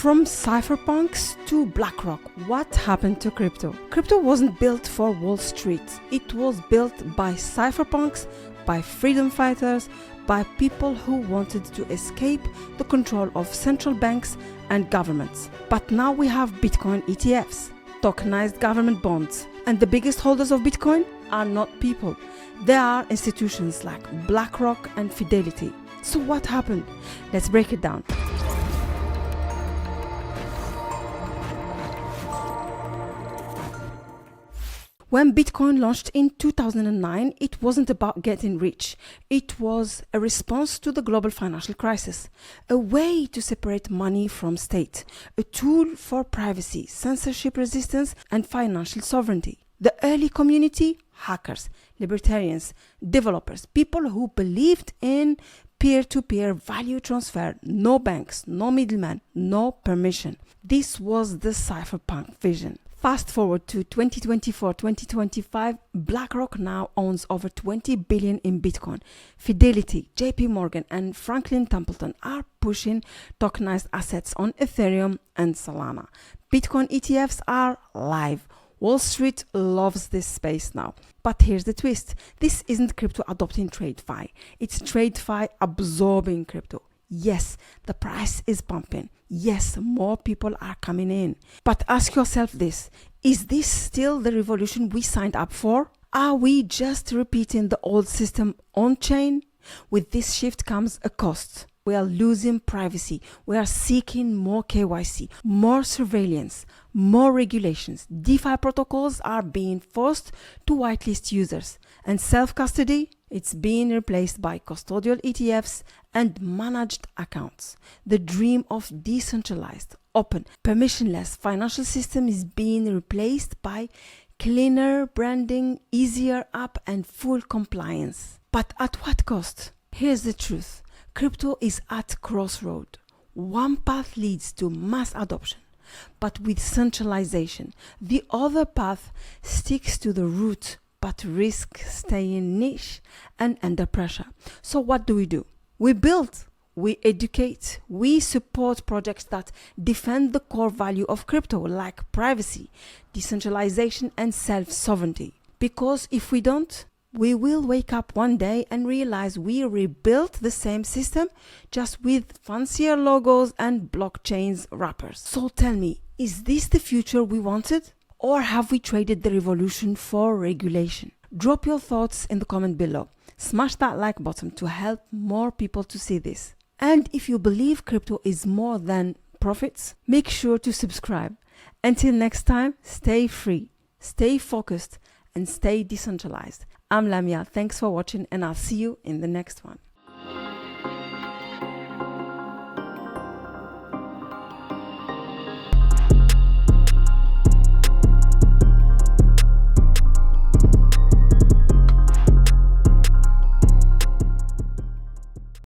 From cypherpunks to BlackRock, what happened to crypto? Crypto wasn't built for Wall Street. It was built by cypherpunks, by freedom fighters, by people who wanted to escape the control of central banks and governments. But now we have Bitcoin ETFs, tokenized government bonds, and the biggest holders of Bitcoin are not people. They are institutions like BlackRock and Fidelity. So what happened? Let's break it down. When Bitcoin launched in 2009, it wasn't about getting rich. It was a response to the global financial crisis, a way to separate money from state, a tool for privacy, censorship resistance, and financial sovereignty. The early community, hackers, libertarians, developers, people who believed in peer-to-peer value transfer, no banks, no middleman, no permission. This was the cypherpunk vision. Fast forward to 2024-2025, BlackRock now owns over 20 billion in Bitcoin. Fidelity, JP Morgan, and Franklin Templeton are pushing tokenized assets on Ethereum and Solana. Bitcoin ETFs are live. Wall Street loves this space now. But here's the twist. This isn't crypto adopting TradeFi. It's TradeFi absorbing crypto. Yes, the price is pumping. Yes, more people are coming in. But ask yourself this, is this still the revolution we signed up for? Are we just repeating the old system on-chain? With this shift comes a cost. We are losing privacy. We are seeking more KYC, more surveillance, more regulations. DeFi protocols are being forced to whitelist users. And self-custody, it's being replaced by custodial ETFs and managed accounts. The dream of decentralized, open, permissionless financial system is being replaced by cleaner branding, easier app, and full compliance. But at what cost? Here's the truth. Crypto is at crossroad. One path leads to mass adoption, but with centralization. The other path sticks to the root, but risks staying niche and under pressure. So what do? We build, we educate, we support projects that defend the core value of crypto, like privacy, decentralization, and self-sovereignty. Because if we don't, we will wake up one day and realize we rebuilt the same system, just with fancier logos and blockchain's wrappers. So tell me, is this the future we wanted? Or have we traded the revolution for regulation? Drop your thoughts in the comment below. Smash that like button to help more people to see this. And if you believe crypto is more than profits, make sure to subscribe. Until next time, stay free, stay focused, and stay decentralized. I'm Lamia. Thanks for watching, and I'll see you in the next one.